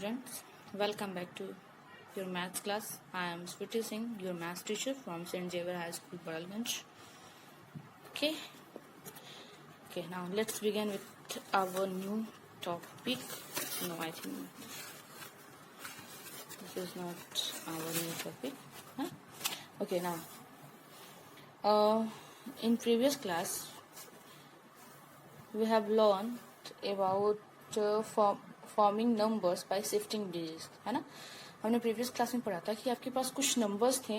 students, welcome back to your maths class. I am Switi Singh, your maths teacher from St. Xavier High School, Paralganj. Okay, now let's begin with our new topic. No, I think this is not our new topic. Huh? Okay, now, in previous class, we have learned about forming numbers by shifting digits, है ना। हमने previous class में पढ़ा था कि आपके पास कुछ numbers थे,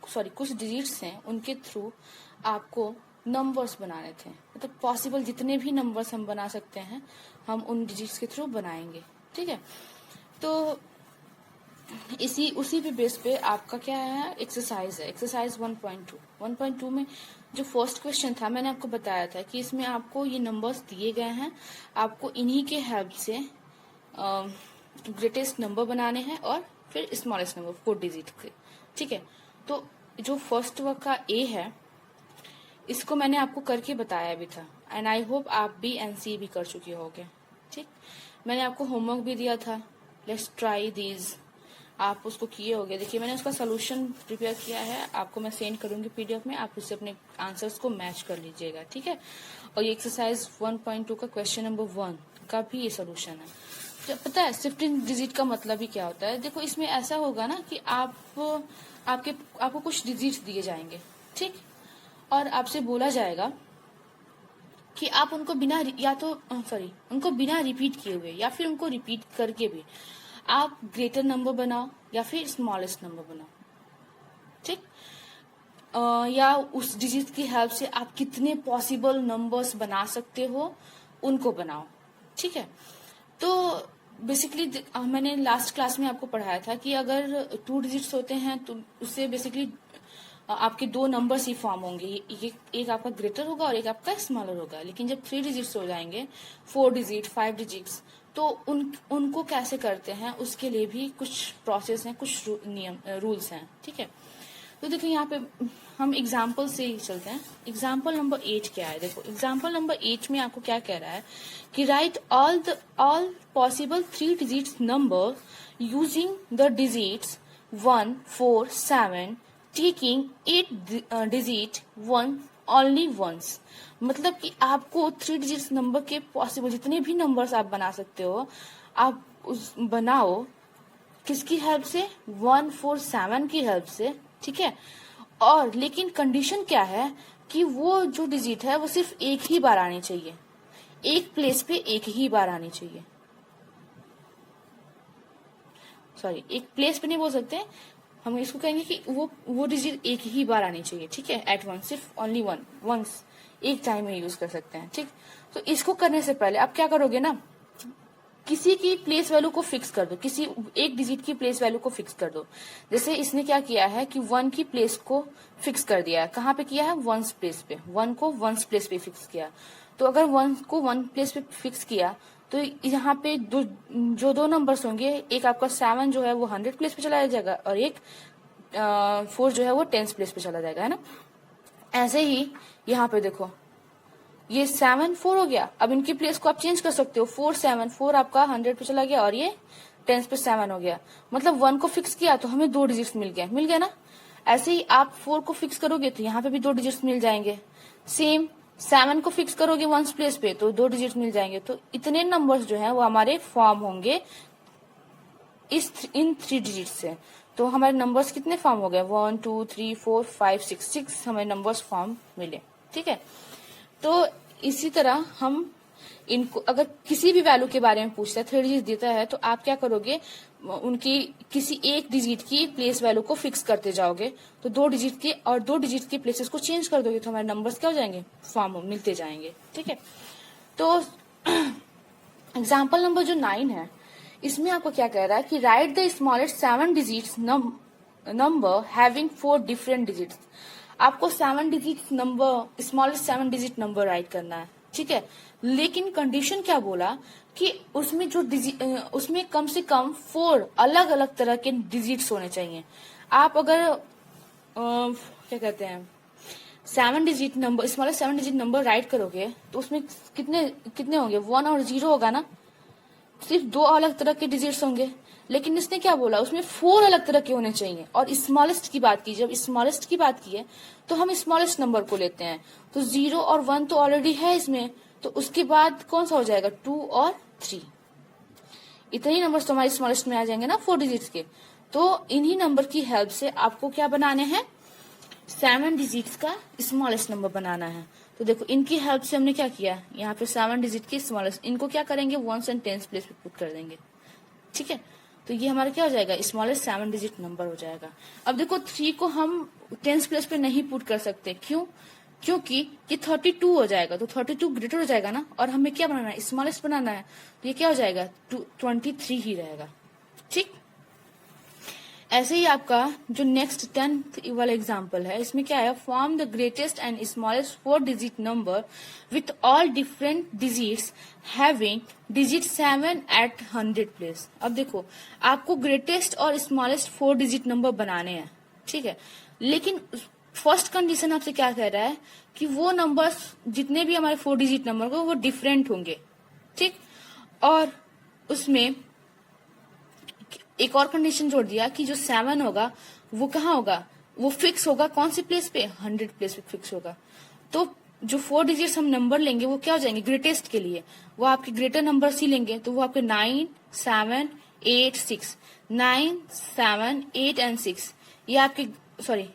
कुछ डिजिट्स हैं, उनके थ्रू आपको नंबर्स बनाने थे। मतलब पॉसिबल जितने भी नंबर्स हम बना सकते हैं हम उन डिजिट्स के थ्रू बनाएंगे, ठीक है। तो उसी पे बेस पे आपका क्या है, एक्सरसाइज है, एक्सरसाइज 1.2 में जो फर्स्ट क्वेश्चन था मैंने आपको बताया था कि इसमें आपको ये नंबर्स दिए गए हैं, आपको इन्हीं के हेल्प से ग्रेटेस्ट नंबर बनाने हैं और फिर स्मॉलेस्ट नंबर 4 डिजिट के, ठीक है। तो जो फर्स्ट वर्क का ए है इसको मैंने आपको करके बताया भी था एंड आई होप आप भी एनसी भी कर चुके होगे, ठीक। मैंने आपको होमवर्क भी दिया था, लेट्स ट्राई दीज, आप उसको किए होगे। देखिए मैंने उसका सोल्यूशन प्रिपेयर किया है, आपको मैं सेंड करूंगी पीडीएफ में, आप उससे अपने आंसर्स को मैच कर लीजिएगा, ठीक है। और ये एक्सरसाइज 1.2 का क्वेश्चन नंबर 1 का भी ये सोल्यूशन है। तो पता है शिफ्टिंग डिजिट का मतलब ही क्या होता है। देखो इसमें ऐसा होगा ना कि आपको कुछ डिजिट दिए जाएंगे, ठीक, और आपसे बोला जाएगा कि आप उनको बिना उनको बिना रिपीट किए हुए या फिर उनको रिपीट करके भी आप ग्रेटर नंबर बनाओ या फिर स्मॉलेस्ट नंबर बनाओ, ठीक। या उस डिजिट की हेल्प से आप कितने पॉसिबल नंबर्स बना सकते हो उनको बनाओ, ठीक है। तो बेसिकली मैंने लास्ट क्लास में आपको पढ़ाया था कि अगर 2 डिजिट्स होते हैं तो उससे बेसिकली आपके 2 नंबर्स ही फॉर्म होंगे, एक आपका ग्रेटर होगा और एक आपका स्मॉलर होगा। लेकिन जब 3 डिजिट्स हो जाएंगे, 4 डिजिट, 5 डिजिट्स, तो उनको कैसे करते हैं उसके लिए भी कुछ प्रोसेस हैं, कुछ नियम रूल्स हैं, ठीक है। तो देखो यहाँ पे हम एग्जाम्पल से ही चलते हैं। एग्जाम्पल नंबर 8 क्या है, देखो एग्जाम्पल नंबर 8 में आपको क्या कह रहा है कि write all possible 3 digits number using the digits 1, 4, 7 taking 8 digit 1 only once. मतलब कि आपको 3 डिजिट्स नंबर के पॉसिबल जितने भी नंबर्स आप बना सकते हो आप बनाओ किसकी हेल्प से, 1, 4, 7 की हेल्प से, ठीक है। और लेकिन कंडीशन क्या है कि वो जो डिजिट है वो सिर्फ एक ही बार आनी चाहिए, एक प्लेस पे एक ही बार आनी चाहिए। एक प्लेस पे नहीं बोल सकते, हम इसको कहेंगे कि वो डिजिट एक ही बार आनी चाहिए, ठीक है। एट वंस, सिर्फ ओनली वंस, एक टाइम में यूज कर सकते हैं, ठीक। तो इसको करने से पहले आप क्या करोगे ना, किसी की प्लेस वैल्यू को फिक्स कर दो, किसी एक डिजिट की प्लेस वैल्यू को फिक्स कर दो। जैसे इसने क्या किया है कि 1 की प्लेस को फिक्स कर दिया है, कहाँ पे किया है, 1 प्लेस पे, 1 को 1 प्लेस पे फिक्स किया। तो अगर 1 को 1 प्लेस पे फिक्स किया तो यहाँ पे जो 2 नंबर्स होंगे, एक आपका 7 जो है वो 100 प्लेस पे चला जाएगा और एक 4 जो है वो 10 प्लेस पे चला जाएगा, है ना। ऐसे ही यहाँ पे देखो ये 7, 4 हो गया, अब इनकी प्लेस को आप चेंज कर सकते हो, 4, 7, 4 आपका 100 पे चला गया और ये 10 पे 7 हो गया। मतलब 1 को फिक्स किया तो हमें 2 डिजिट्स मिल गया ना। ऐसे ही आप 4 को फिक्स करोगे तो यहाँ पे भी 2 डिजिट्स मिल जाएंगे। सेम 7 को फिक्स करोगे 1 प्लेस पे तो 2 डिजिट्स मिल जाएंगे। तो इतने नंबर्स जो है वो हमारे फॉर्म होंगे इन 3 डिजिट से। तो हमारे नंबर्स कितने फॉर्म हो गए, 1, 2, 3, 4, 5, 6 हमें नंबर्स फॉर्म मिले, ठीक है। तो इसी तरह हम इनको अगर किसी भी वैल्यू के बारे में पूछता है, 3 डिजिट देता है, तो आप क्या करोगे, उनकी किसी एक डिजिट की प्लेस वैल्यू को फिक्स करते जाओगे। तो 2 डिजिट के और 2 डिजिट के प्लेसेस को चेंज कर दोगे तो हमारे नंबर्स क्या हो जाएंगे, फॉर्म मिलते जाएंगे, ठीक है। तो एग्जाम्पल नंबर जो 9 है इसमें आपको क्या कह रहा है कि right the smallest 7 digits number having 4 different digits. आपको 7 digit number, smallest 7 digit number right करना है, ठीक है। लेकिन कंडीशन क्या बोला कि उसमें कम से कम 4 अलग अलग तरह के डिजिट्स होने चाहिए। आप अगर क्या कहते हैं 7 digit number, smallest 7 digit number right करोगे तो उसमें कितने होंगे, 1 और 0 होगा ना। सिर्फ 2 अलग तरह के डिजिट्स होंगे, लेकिन इसने क्या बोला, उसमें 4 अलग तरह के होने चाहिए। और स्मॉलेस्ट की बात की, जब स्मॉलेस्ट की बात की है तो हम स्मॉलेस्ट नंबर को लेते हैं। तो 0 और 1 तो ऑलरेडी है इसमें, तो उसके बाद कौन सा हो जाएगा, 2 और 3। इतने ही नंबर्स तो हमारे स्मॉलेस्ट में आ जाएंगे ना 4 डिजिट्स के। तो इन्हीं नंबर की हेल्प से आपको क्या बनाने हैं, 7 डिजिट्स का स्मॉलेस्ट नंबर बनाना है। तो देखो इनकी हेल्प से हमने क्या किया, यहाँ पे 7 डिजिट की स्मॉलेस्ट, इनको क्या करेंगे, 1s एंड 10s प्लेस पे पुट कर देंगे। ठीक है, तो ये हमारा क्या हो जाएगा, स्मॉलेस्ट 7 डिजिट नंबर हो जाएगा। अब देखो 3 को हम 10s प्लेस पे नहीं पुट कर सकते, क्यों, क्योंकि ये 32 हो जाएगा, तो 32 ग्रेटर हो जाएगा ना, और हमें क्या बनाना है, स्मॉलेस्ट बनाना है, तो ये क्या हो जाएगा, 23 ही रहेगा। ठीक, ऐसे ही आपका जो नेक्स्ट 10th वाला एग्जाम्पल है, इसमें क्या है, form the greatest and smallest 4 digit number with all different digits having digit 7 at 100 place. अब देखो आपको ग्रेटेस्ट और स्मॉलेस्ट 4 डिजिट नंबर बनाने हैं, ठीक है, लेकिन फर्स्ट कंडीशन आपसे क्या कह रहा है कि वो नंबर्स जितने भी हमारे 4 डिजिट नंबर को वो डिफरेंट होंगे। ठीक, और उसमें एक और कंडीशन जोड़ दिया कि जो 7 होगा वो कहाँ होगा, वो फिक्स होगा कौन सी प्लेस पे, 100 प्लेस पे फिक्स होगा। तो जो 4 डिजिट्स हम नंबर लेंगे वो क्या हो जाएंगे, ग्रेटेस्ट के लिए वो आपके ग्रेटर नंबर्स ही लेंगे, तो वो आपके 9, 7, 8, 6, 9, 7, 8 एंड 6, ये आपके सॉरी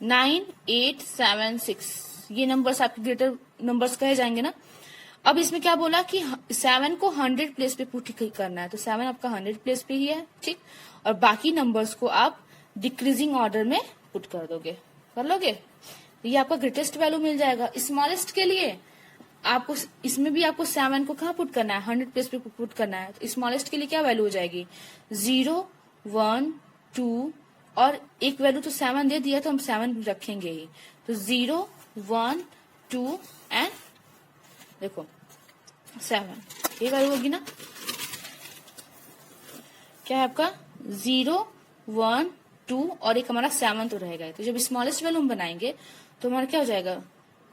9, 8, 7, 6 ये नंबर्स आपके ग्रेटर नंबर्स कहे जाएंगे ना। अब इसमें क्या बोला कि 7 को 100 प्लेस पे पुट करना है, तो 7 आपका 100 प्लेस पे ही है। ठीक, और बाकी नंबर्स को आप डिक्रीजिंग ऑर्डर में पुट कर दोगे, कर लोगे, तो ये आपका ग्रेटेस्ट वैल्यू मिल जाएगा। स्मॉलेस्ट के लिए आपको इसमें भी आपको 7 को कहाँ पुट करना है, 100 प्लेस पे पुट करना है, तो स्मॉलेस्ट के लिए क्या वैल्यू हो जाएगी, 0, 1, 2 और एक वैल्यू तो 7 दे दिया तो हम 7 रखेंगे ही, तो 0, 1, 2 एंड देखो 7 ये वैल्यू होगी ना, क्या है आपका 0, 1, 2 और एक हमारा 7 तो रहेगा। तो जब स्मॉलेस्ट वैल्यू हम बनाएंगे तो हमारा क्या हो जाएगा,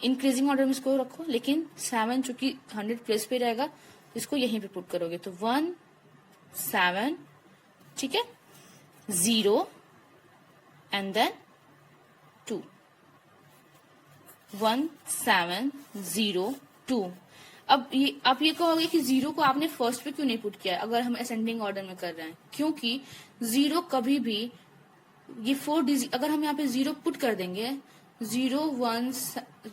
इंक्रीजिंग ऑर्डर में इसको रखो, लेकिन 7 चूंकि 100 प्लेस पे रहेगा इसको यहीं पे पुट करोगे, तो 1, 7, ठीक है, 0 एंड देन 2, 1, 7, 0, 2। अब ये आप ये कहोगे कि 0 को आपने फर्स्ट पे क्यों नहीं पुट किया, अगर हम असेंडिंग ऑर्डर में कर रहे हैं, क्योंकि 0 कभी भी ये 4 डिजिट, अगर हम यहाँ पे 0 पुट कर देंगे, 0, 1,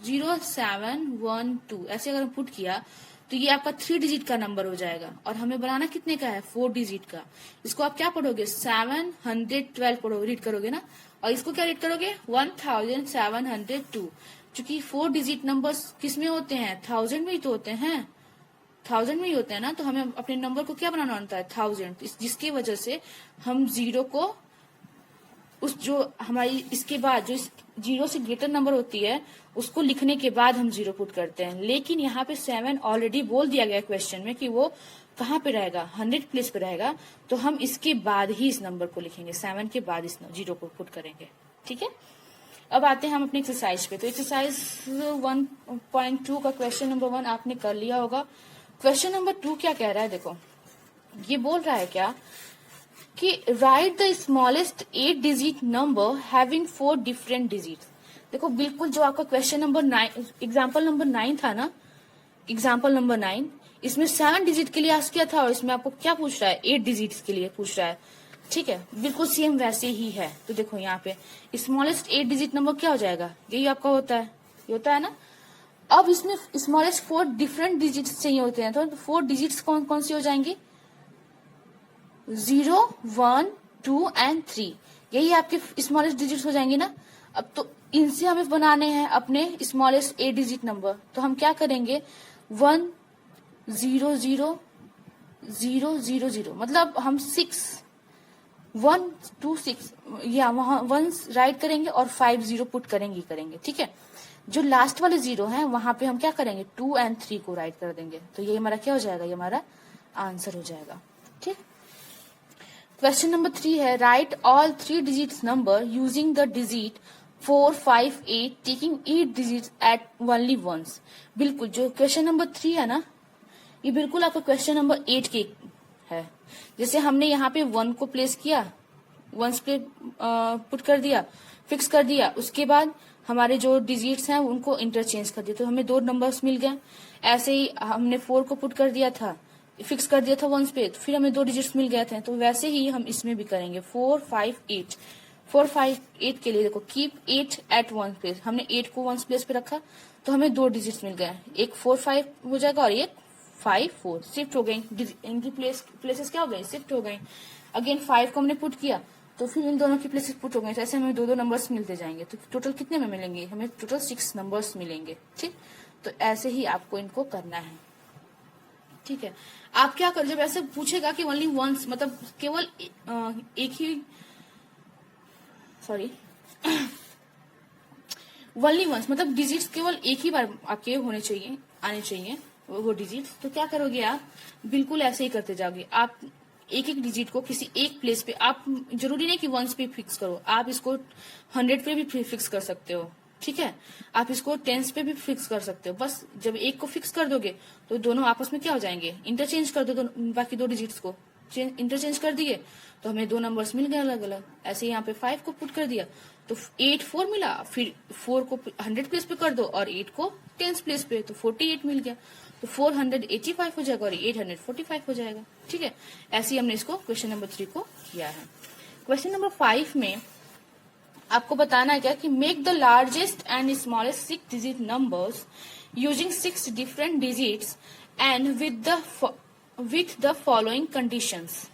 0, 7, 1, 2 ऐसे अगर हम पुट किया तो ये आपका 3 डिजिट का नंबर हो जाएगा, और हमें बनाना कितने का है, 4 डिजिट का। इसको आप क्या पढ़ोगे, 712 पढ़ोगे, रीड करोगे ना, और इसको क्या रीड करोगे, 1702। चूंकि 4 डिजिट नंबर्स किस में होते हैं, 1000 में ही तो होते हैं, 1000 में ही होते हैं ना, तो हमें अपने नंबर को क्या बनाना होता है, 1000, जिसकी वजह से हम 0 को उस जो हमारी इसके बाद जो 0 से ग्रेटर नंबर होती है उसको लिखने के बाद हम 0 पुट करते हैं। लेकिन यहाँ पे 7 ऑलरेडी बोल दिया गया क्वेश्चन में कि वो कहाँ पे रहेगा, 100 प्लेस पे रहेगा, तो हम इसके बाद ही इस नंबर को लिखेंगे, 7 के बाद इस 0 को पुट करेंगे। ठीक है, अब आते हैं हम अपने एक्सरसाइज पे। तो एक्सरसाइज 1.2 का क्वेश्चन नंबर 1 आपने कर लिया होगा। क्वेश्चन नंबर 2 क्या कह रहा है, देखो ये बोल रहा है क्या कि right the smallest 8 digit number having 4 different digits. देखो बिल्कुल जो आपका क्वेश्चन नंबर 9 एग्जाम्पल नंबर 9 था ना, एग्जाम्पल नंबर 9 इसमें 7 डिजिट के लिए आस्क किया था, और इसमें आपको क्या पूछ रहा है, 8 डिजिट्स के लिए पूछ रहा है। ठीक है, बिल्कुल सेम वैसे ही है। तो देखो यहाँ पे स्मॉलेस्ट 8 डिजिट नंबर क्या हो जाएगा, यही आपका होता है, ये होता है ना। अब इसमें स्मॉलेस्ट 4 डिफरेंट डिजिट्स चाहिए होते हैं, तो 4 डिजिट्स कौन कौन सी हो जाएंगी, 0, 1, 2 एंड 3, यही आपके स्मॉलेस्ट डिजिट्स हो जाएंगे ना। अब तो इनसे हमें बनाने हैं अपने स्मॉलेस्ट 8 डिजिट नंबर, तो हम क्या करेंगे, 1, 0, 0, 0, 0, 0, मतलब हम 6, 1, 2, 6 या वहां 1 राइट करेंगे और 5 0 पुट करेंगे। ठीक है, जो लास्ट वाले 0 हैं वहां पे हम क्या करेंगे, 2 एंड 3 को राइट कर देंगे, तो ये हमारा क्या हो जाएगा, ये हमारा आंसर हो जाएगा। ठीक, क्वेश्चन नंबर 3 है write all 3 digits number using the digit 4, 5, 8 taking 8 digits at only once. बिल्कुल जो क्वेश्चन नंबर 3 है ना, ये बिल्कुल आपका क्वेश्चन नंबर 8 के है। जैसे हमने यहाँ पे 1 को प्लेस किया, 1 पे पुट कर दिया, फिक्स कर दिया, उसके बाद हमारे जो डिजिट्स हैं उनको इंटरचेंज कर दिया तो हमें 2 नंबर्स मिल गए। ऐसे ही हमने 4 को पुट कर दिया था, फिक्स कर दिया था 1 पे, तो फिर हमें 2 डिजिट्स मिल गए थे। तो वैसे ही हम इसमें भी करेंगे 4, 5, 8। 4, 5, 8 के लिए देखो कीप 8 एट 1 प्लेस, हमने 8 को 1 प्लेस पे रखा तो हमें 2 डिजिट्स मिल गए, एक 4, 5 हो जाएगा और एक 5, 4 शिफ्ट हो गई, इनकी प्लेसेस क्या हो गई, शिफ्ट हो गई। अगेन 5 को हमने पुट किया तो फिर इन दोनों की प्लेसेस पुट हो गए, तो ऐसे हमें 2 नंबर्स मिलते जाएंगे। तो टोटल कितने में मिलेंगे, हमें टोटल 6 नंबर्स मिलेंगे। ठीक, तो ऐसे ही आपको इनको करना है। ठीक है, आप क्या कर, जब ऐसे पूछेगा कि ओनली वंस, मतलब केवल एक ही, सॉरी ओनली वंस मतलब डिजिट्स केवल एक ही बार आपके होने चाहिए, आने चाहिए वो डिजिट्स, तो क्या करोगे आप, बिल्कुल ऐसे ही करते जाओगे। आप एक एक डिजिट को किसी एक प्लेस पे, आप जरूरी नहीं कि 1 पे फिक्स करो, आप इसको 100 पे भी फिक्स कर सकते हो। ठीक है, आप इसको 10 पे भी फिक्स कर सकते हो। बस जब एक को फिक्स कर दोगे तो दोनों आपस में क्या हो जाएंगे, इंटरचेंज कर दो, बाकी 2 डिजिट्स को इंटरचेंज कर दिए तो हमें 2 नंबर्स मिल गए अलग अलग। ऐसे यहाँ पे 5 को पुट कर दिया तो 8, 4 मिला, फिर 4 को 100 प्लेस पे कर दो और 8 को 10 प्लेस पे, तो 48 मिल गया। तो 485 हो जाएगा और 845 हो जाएगा। ठीक है, ऐसे ही हमने इसको क्वेश्चन नंबर 3 को किया है। क्वेश्चन नंबर 5 में आपको बताना है क्या कि make the largest and smallest 6 digit numbers using 6 different digits and with the following conditions.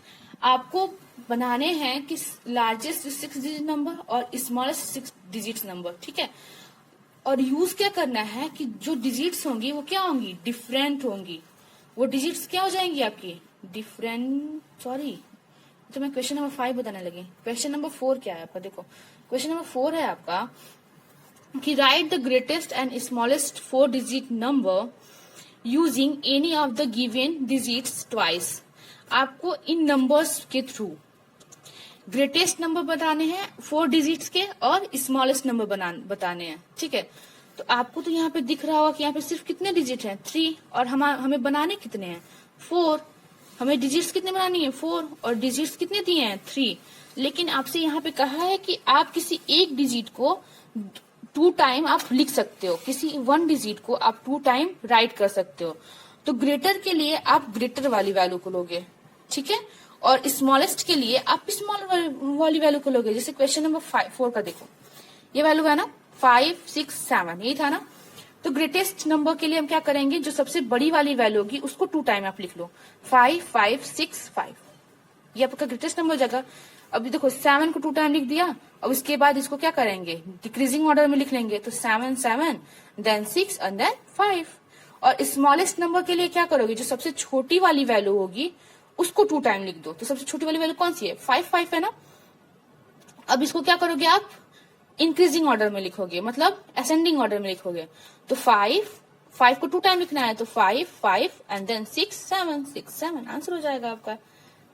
आपको बनाने हैं कि लार्जेस्ट 6 डिजिट नंबर और स्मॉलेस्ट 6 डिजिट नंबर। ठीक है, और यूज क्या करना है कि जो डिजिट्स होंगी वो क्या होंगी, डिफरेंट होंगी। वो डिजिट्स क्या हो जाएंगी आपकी, डिफरेंट, सॉरी तो मैं क्वेश्चन नंबर 5 बताने लगी। क्वेश्चन नंबर 4 क्या है आपका, देखो क्वेश्चन नंबर 4 है आपका कि right the greatest and smallest 4 digit number using any of the given digits twice. आपको इन नंबर्स के थ्रू ग्रेटेस्ट नंबर बताने हैं 4 डिजिट्स के और स्मॉलेस्ट नंबर बताने हैं। ठीक है, तो आपको तो यहाँ पे दिख रहा होगा कि यहाँ पे सिर्फ कितने डिजिट हैं, 3, और हमें बनाने कितने हैं, 4। हमें डिजिट्स कितने बनानी है, 4, और डिजिट्स कितने दिए हैं, 3। लेकिन आपसे यहाँ पे कहा है कि आप किसी एक डिजिट को 2 टाइम आप लिख सकते हो, किसी 1 डिजिट को आप 2 टाइम राइट कर सकते हो। तो ग्रेटर के लिए आप ग्रेटर वाली वैल्यू को लोगे, ठीक है, और स्मॉलेस्ट के लिए आप स्मॉल वाली वैल्यू को लोगे। जैसे क्वेश्चन नंबर 4 का देखो, ये वैल्यू है ना 5, 6, 7, यही था ना। तो ग्रेटेस्ट नंबर के लिए हम क्या करेंगे, जो सबसे बड़ी वाली वैल्यू होगी उसको 2 टाइम आप लिख लो, 5, 5, 6, 5, ये आपका ग्रेटेस्ट नंबर हो जाएगा। अभी देखो 7 को 2 टाइम लिख दिया, अब इसके बाद इसको क्या करेंगे, डिक्रीजिंग ऑर्डर में लिख लेंगे, तो 7, 7, देन 6 एंड देन 5। और स्मॉलेस्ट नंबर के लिए क्या करोगे, जो सबसे छोटी वाली वैल्यू होगी उसको 2 टाइम लिख दो। तो सबसे छोटी वाली वैल्यू कौन सी है, 5, 5 है ना। अब इसको क्या करोगे आप, इंक्रीजिंग ऑर्डर में लिखोगे, मतलब असेंडिंग ऑर्डर में लिखोगे। तो 5 को 2 टाइम लिखना है, तो 5, 5 एंड देन 6, 7, 6, 7 आंसर हो जाएगा आपका।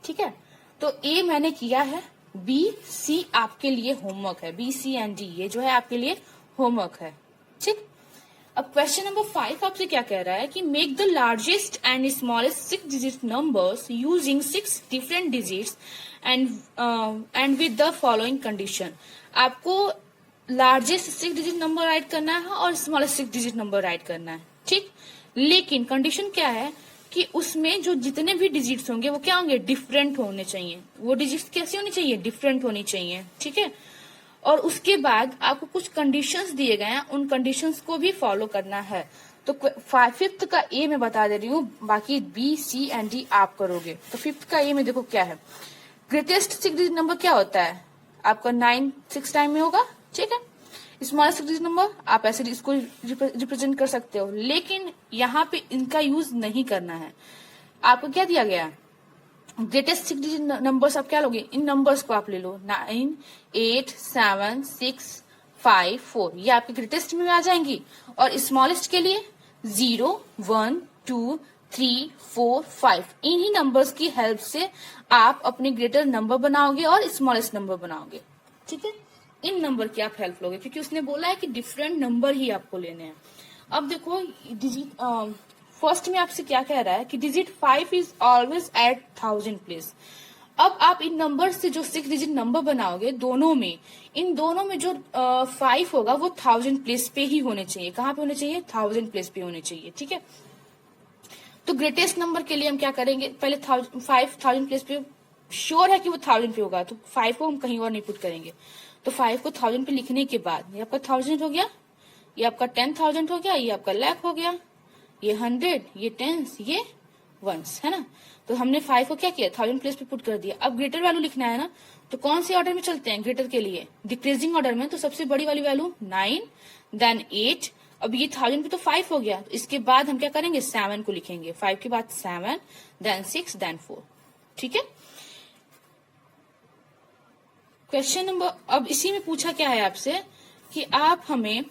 ठीक है, तो ए मैंने किया है, बी सी आपके लिए होमवर्क है, बी सी एंड डी ये जो है आपके लिए होमवर्क है। ठीक, अब क्वेश्चन नंबर 5 आपसे क्या कह रहा है कि make the largest and smallest 6 digit numbers using 6 different digits and with the following condition. आपको लार्जेस्ट 6 डिजिट नंबर राइट करना है और स्मॉलेस्ट 6 डिजिट नंबर राइट करना है। ठीक, लेकिन कंडीशन क्या है कि उसमें जो जितने भी डिजिट्स होंगे वो क्या होंगे, डिफरेंट होने चाहिए। वो डिजिट्स कैसी होनी चाहिए, डिफरेंट होनी चाहिए। ठीक है, और उसके बाद आपको कुछ कंडीशंस दिए गए हैं, उन कंडीशंस को भी फॉलो करना है। तो 5th का ए में बता दे रही हूँ, बाकी बी सी एंड डी आप करोगे। तो 5th का ए में देखो क्या है, ग्रेटेस्ट 6 डिजिट नंबर क्या होता है आपका, 9 6 टाइम में होगा। ठीक है, स्मॉलेस्ट 6 डिजिट नंबर आप ऐसे इसको रिप्रेजेंट कर सकते हो, लेकिन यहाँ पे इनका यूज नहीं करना है। आपको क्या दिया गया, ग्रेटेस्ट 6 डिजिट नंबर्स आप क्या लोगे, इन नंबर्स को आप ले लो, 9, 8, 7, 6, 5, 4 ये आपके ग्रेटेस्ट में आ जाएंगी। और स्मॉलेस्ट के लिए 0, 1, 2, 3, 4, 5 इन्हीं नंबर्स की हेल्प से आप अपने ग्रेटर नंबर बनाओगे और स्मॉलेस्ट नंबर बनाओगे। ठीक है, इन नंबर की आप हेल्प लोगे, क्योंकि उसने बोला है कि डिफरेंट नंबर ही आपको लेने हैं। अब देखो डिजिट फर्स्ट में आपसे क्या कह रहा है कि digit 5 is always at 1000 place. अब आप इन नंबर से जो 6 डिजिट नंबर बनाओगे इन दोनों में जो 5 होगा वो 1000 प्लेस पे ही होने चाहिए। कहाँ पे होने चाहिए? 1000 प्लेस पे होने चाहिए। ठीक है, तो ग्रेटेस्ट नंबर के लिए हम क्या करेंगे, पहले 5000 प्लेस पे श्योर है कि वो 1000 पे होगा, तो 5 को हम कहीं और नहीं पुट करेंगे। तो 5 को 1000 पे लिखने के बाद ये आपका 1000 हो गया, ये आपका 10,000 हो गया, ये आपका लाख हो गया, ये 100, ये टेंस, ये वंस, है ना। तो हमने 5 को क्या किया, 1000 प्लेस पे पुट कर दिया। अब ग्रेटर वैल्यू लिखना है ना, तो कौन से ऑर्डर में चलते हैं ग्रेटर के लिए? डिक्रीजिंग ऑर्डर में। तो सबसे बड़ी वाली वैल्यू 9, देन 8। अब ये 1000 पे तो 5 हो गया, तो इसके बाद हम क्या करेंगे, 7 को लिखेंगे। 5 के बाद 7, देन 6, देन 4। ठीक है, क्वेश्चन नंबर, अब इसी में पूछा क्या है आपसे कि आप हमें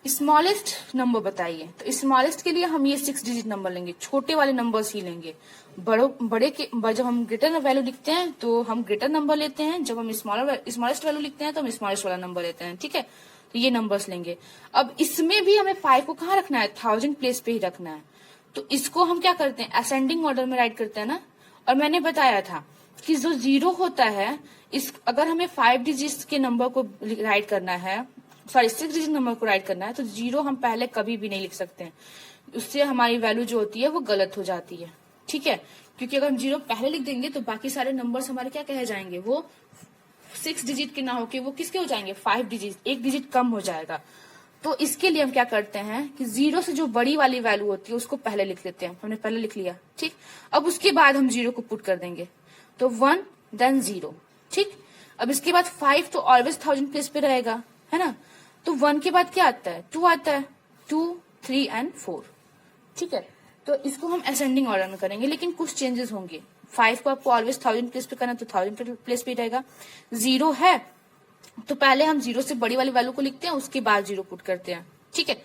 स्मॉलेस्ट नंबर बताइए। तो स्मॉलेस्ट के लिए हम ये 6 डिजिट नंबर लेंगे, छोटे वाले नंबर्स ही लेंगे। बड़े के जब हम ग्रेटर वैल्यू लिखते हैं तो हम ग्रेटर नंबर लेते हैं, जब हम स्मॉलेस्ट वैल्यू लिखते हैं तो हम स्मॉलेस्ट वाला नंबर लेते हैं। ठीक है, तो ये नंबर्स लेंगे। अब इसमें भी हमें 5 को कहाँ रखना है, 1000 प्लेस पे ही रखना है। तो इसको हम क्या करते हैं, असेंडिंग ऑर्डर में राइट करते हैं ना। और मैंने बताया था कि जो 0 होता है, अगर हमें 5 डिजिट के नंबर को राइट करना है, 6 डिजिट नंबर को राइट करना है, तो 0 हम पहले कभी भी नहीं लिख सकते हैं। उससे हमारी वैल्यू जो होती है वो गलत हो जाती है। ठीक है, क्योंकि अगर हम 0 पहले लिख देंगे तो बाकी सारे नंबर्स हमारे क्या कहे जाएंगे, वो 6 डिजिट के ना होके वो किसके हो जाएंगे, 5 डिजिट, 1 डिजिट कम हो जाएगा। तो इसके लिए हम क्या करते हैं कि 0 से जो बड़ी वाली वैल्यू होती है उसको पहले लिख लेते हैं। हमने पहले लिख लिया, ठीक। अब उसके बाद हम 0 को पुट कर देंगे, तो 1 देन 0। ठीक, अब इसके बाद 5 तो ऑलवेज 1000 प्लेस पे रहेगा, है ना। तो 1 के बाद क्या आता है, 2 आता है, 2, 3 एंड 4। ठीक है, तो इसको हम असेंडिंग ऑर्डर में करेंगे, लेकिन कुछ चेंजेस होंगे। 5 को आपको ऑलवेज 1000 प्लेस पे करना, तो 1000 प्लेस पे रहेगा। 0 है तो पहले हम 0 से बड़ी वाली वैल्यू को लिखते हैं, उसके बाद 0 पुट करते हैं। ठीक है,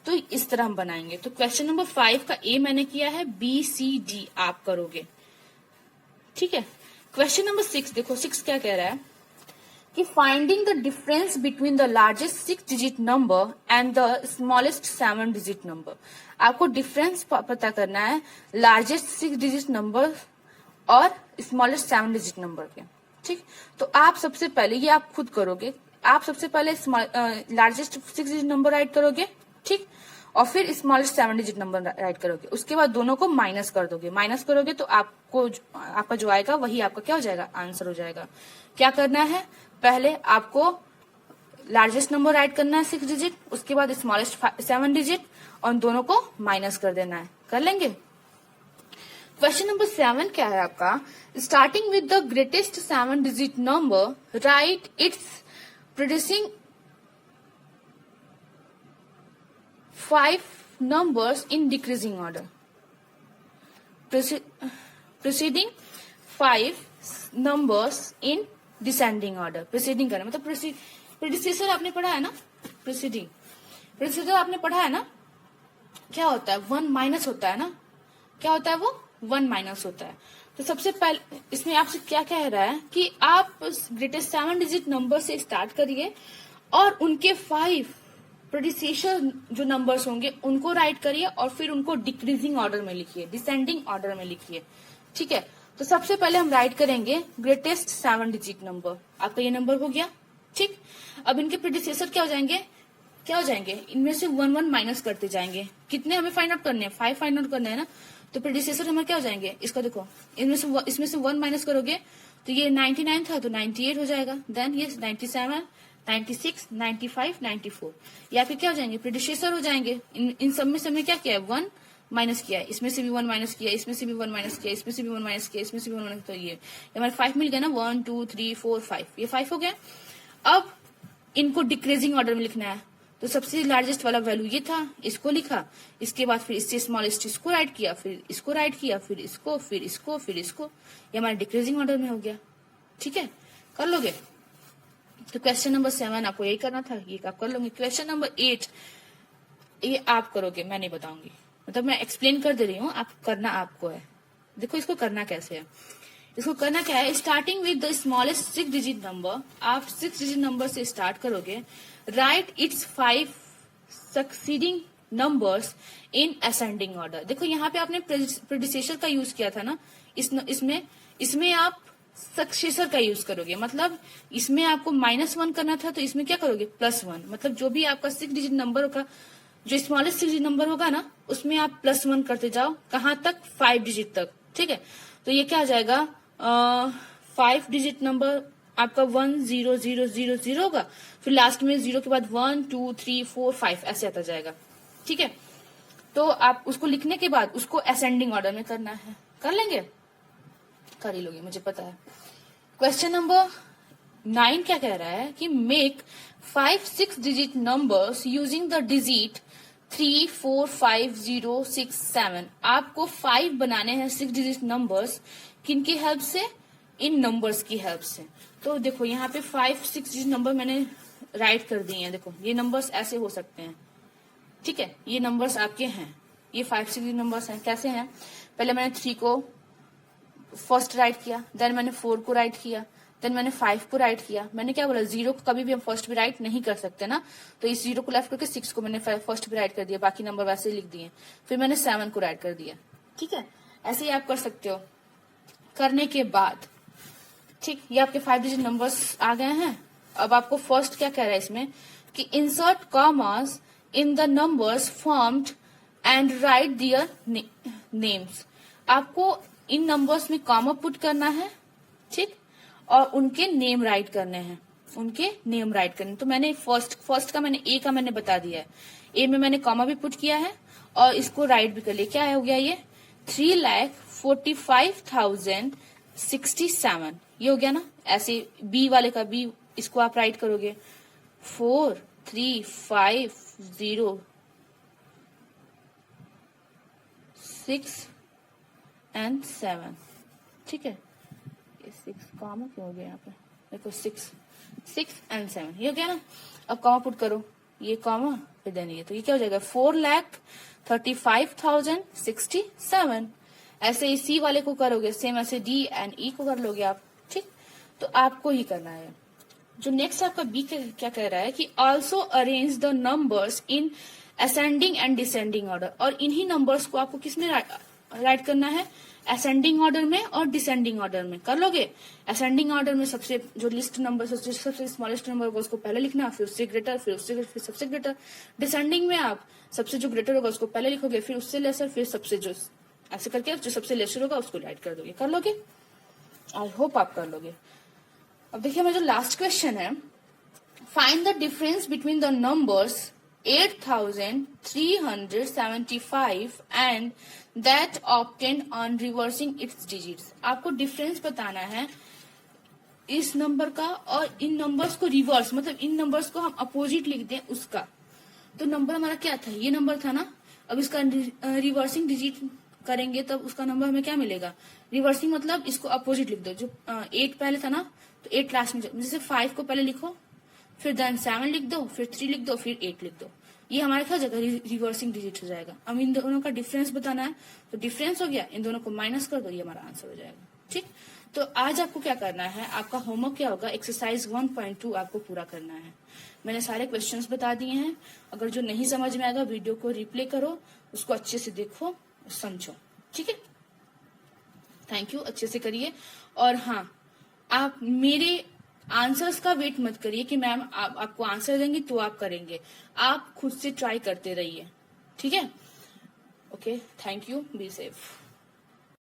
तो इस तरह हम बनाएंगे। तो क्वेश्चन नंबर 5 का ए मैंने किया है, बी सी डी आप करोगे। ठीक है, क्वेश्चन नंबर 6 देखो, 6 क्या कह रहा है कि finding the difference between the largest 6 digit number and the smallest 7 digit number. आपको डिफरेंस पता करना है लार्जेस्ट 6 डिजिट नंबर और स्मॉलेस्ट 7 डिजिट नंबर के। ठीक, तो आप सबसे पहले, ये आप खुद करोगे, आप सबसे पहले लार्जेस्ट 6 डिजिट नंबर राइट करोगे, ठीक, और फिर स्मॉलेस्ट 7 डिजिट नंबर राइट करोगे। उसके बाद दोनों को माइनस कर दोगे, माइनस करोगे तो आपका जो आएगा वही आपका क्या हो जाएगा, आंसर हो जाएगा। क्या करना है, पहले आपको लार्जेस्ट नंबर राइट करना है 6 डिजिट, उसके बाद स्मॉलेस्ट 7 डिजिट, और दोनों को माइनस कर देना है। कर लेंगे। क्वेश्चन नंबर 7 क्या है आपका, starting with the greatest 7 digit number right it's producing 5 numbers in decreasing order. Preceding 5 numbers in descending order. Preceding करना मतलब predecessor आपने पढ़ा है ना, predecessor आपने पढ़ा है ना, क्या होता है, 1 माइनस होता है ना, क्या होता है वो, 1 माइनस होता है। तो सबसे पहले इसमें आपसे क्या कह रहा है कि आप ग्रेटेस्ट 7 डिजिट नंबर से स्टार्ट करिए और उनके 5 प्रेडिसेसर जो नंबर्स होंगे उनको राइट करिए और फिर उनको डिक्रीजिंग ऑर्डर में लिखिए, डिसेंडिंग ऑर्डर में लिखिए। ठीक है, तो सबसे पहले हम राइट करेंगे ग्रेटेस्ट 7 डिजिट नंबर, आपका ये नंबर हो गया। ठीक, अब इनके प्रेडिसेसर क्या हो जाएंगे, इनमें से 1 माइनस करते जाएंगे। कितने हमें फाइंड आउट करने हैं, 5 फाइंड आउट करने हैं ना। तो प्रेडिसेसर हमारे क्या हो जाएंगे, इसका देखो, इसमें से 1 माइनस करोगे तो ये 99 था तो 98 हो जाएगा, देन ये 97, 96, 95, 94, या फिर क्या हो जाएंगे, प्रेडिसेसर हो जाएंगे। इन सब में से हमने क्या किया है, 1 माइनस किया है, इसमें से भी 1 माइनस किया, इसमें से भी 1 माइनस किया, इसमें से भी 1 माइनस किया, इसमें से भी 1 माइनस, तो ये हमारे 5 मिल गया ना, 1 2 3 4 5, ये 5 हो गया। अब इनको डिक्रीजिंग ऑर्डर में लिखना है, तो सबसे लार्जेस्ट वाला वैल्यू ये था, इसको लिखा, इसके बाद फिर इससे स्मॉलेस्ट इसको राइट किया, फिर इसको राइट किया, फिर इसको, फिर इसको, फिर इसको, ये हमारे डिक्रीजिंग ऑर्डर में हो गया। ठीक है, कर लोगे। तो क्वेश्चन नंबर 7 आपको यही करना था, ये आप कर लोगे। क्वेश्चन नंबर 8 ये आप करोगे, मैं नहीं बताऊंगी, मतलब मैं एक्सप्लेन कर दे रही हूँ, आप करना आपको है। देखो इसको करना कैसे है, इसको करना क्या है, starting with the smallest 6 digit number, आप 6 डिजिट नंबर से स्टार्ट करोगे, right it's 5 succeeding numbers in ascending order. देखो यहाँ पे आपने प्रेडिसेसर का यूज किया था ना, इसमें आप सक्सेसर का यूज करोगे। मतलब इसमें आपको -1 करना था तो इसमें क्या करोगे, +1। मतलब जो भी आपका 6 डिजिट नंबर होगा, जो स्मॉलेस्ट 6 डिजिट नंबर होगा ना, उसमें आप +1 करते जाओ। कहां तक, 5 डिजिट तक। ठीक है, तो ये क्या आ जाएगा, 5 डिजिट नंबर आपका 1 0 0 0 0 होगा, फिर लास्ट में 0 के बाद 1 2 3 4 5 ऐसे आता जाएगा। ठीक है, तो आप उसको लिखने के बाद उसको असेंडिंग ऑर्डर में करना है। कर लेंगे, कर ही लोगे, मुझे पता है। क्वेश्चन नंबर 9 क्या कह रहा है कि make 5 6 digit numbers using the digit 3 4 5 0 6 7। आपको 5 बनाने हैं 6 डिजिट नंबर्स, किनकी हेल्प से, इन नंबर्स की हेल्प से। तो देखो यहाँ पे 5 6 डिजिट नंबर मैंने राइट कर दिए हैं। देखो ये नंबर्स ऐसे हो सकते हैं। ठीक है, ये नंबर्स आपके हैं, ये 5 6 डिजिट नंबर्स हैं। कैसे हैं, पहले मैंने 3 को फर्स्ट राइट किया, देन मैंने 4 को राइट किया, देन मैंने 5 को राइट किया। मैंने क्या बोला, 0 को कभी भी हम फर्स्ट भी राइट नहीं कर सकते ना, तो इस 0 को लेफ्ट करके 6 को मैंने फर्स्ट भी राइट कर दिया, बाकी नंबर वैसे ही लिख दिए। फिर मैंने 7 को राइट कर दिया। ठीक है, ऐसे ही आप कर सकते हो। करने के बाद ठीक, ये आपके 5 डिजिट नंबर्स आ गए हैं। अब आपको फर्स्ट क्या कह रहा है इसमें कि insert commas in the numbers formed and write their names. आपको इन नंबर्स में कॉमा पुट करना है, ठीक, और उनके नेम राइट करने हैं, उनके नेम राइट करने। तो मैंने फर्स्ट का मैंने ए का मैंने बता दिया है, ए में मैंने कॉमा भी पुट किया है और इसको राइट भी कर लिया। क्या हो गया ये, 3,45,067। ये हो गया ना। ऐसे बी वाले का बी, इसको आप राइट करोगे 4 3 5 0 6 एंड 7। ठीक है, ये 6 कॉमा क्यों हो गया यहाँ पे, देखो 6 एंड 7, ये हो गया ना। अब कॉमा पुट करो, ये कॉमा फिर देन ये, तो ये क्या हो जाएगा 4,35,067। ऐसे ही सी वाले को करोगे सेम, ऐसे डी एंड ई को कर लोगे आप। ठीक, तो आपको ही करना है। जो नेक्स्ट आपका बी क्या कह रहा है कि also arrange the numbers in ascending and descending order. और इन्हीं नंबर्स को आपको किसमें राइट करना है, असेंडिंग ऑर्डर में और डिसेंडिंग ऑर्डर में। कर लोगे, असेंडिंग ऑर्डर में सबसे जो लिस्ट नंबर सबसे स्मॉलेस्ट नंबर होगा उसको पहले लिखना, फिर उससे ग्रेटर, फिर उससे ग्रेटर, फिर सबसे ग्रेटर। डिसेंडिंग में आप सबसे जो ग्रेटर होगा उसको पहले लिखोगे, फिर उससे लेसर, फिर सबसे जो, ऐसे करके जो सबसे लेसर होगा उसको राइट कर दोगे। कर लोगे, आई होप आप कर लोगे। अब देखिए मेरा जो लास्ट क्वेश्चन है, find the difference between the numbers 8,375 and that obtained on reversing it's digits. आपको डिफरेंस बताना है इस नंबर का और इन नंबर्स को रिवर्स, मतलब इन नंबर्स को हम अपोजिट लिख दें उसका। तो नंबर हमारा क्या था, ये नंबर था ना। अब इसका रिवर्सिंग डिजिट करेंगे तब उसका नंबर हमें क्या मिलेगा, रिवर्सिंग मतलब इसको अपोजिट लिख दो। जो 8 पहले था ना, तो 8 लास्ट में, जैसे 5 को पहले लिखो, फिर देन 7 लिख दो, फिर 3 लिख दो, फिर 8 लिख दो। ये हमारे क्या जगह रिवर्सिंग डिजिट हो जाएगा। अब इन दोनों का डिफरेंस बताना है, तो डिफरेंस हो गया, इन दोनों को माइनस कर दो, ये हमारा आंसर हो जाएगा। ठीक, तो आज आपको क्या करना है, आपका होमवर्क क्या होगा, एक्सरसाइज 1.2 आपको पूरा करना है। मैंने सारे क्वेश्चंस बता दिए हैं। अगर जो नहीं समझ में आएगा वीडियो को रिप्ले करो, उसको अच्छे से देखो, समझो। ठीक है, थैंक यू, अच्छे से करिए। और हाँ, आप मेरे आंसर्स का वेट मत करिए कि मैम आपको आंसर देंगी तो आप करेंगे। आप खुद से ट्राई करते रहिए। ठीक है, okay, thank you, be safe.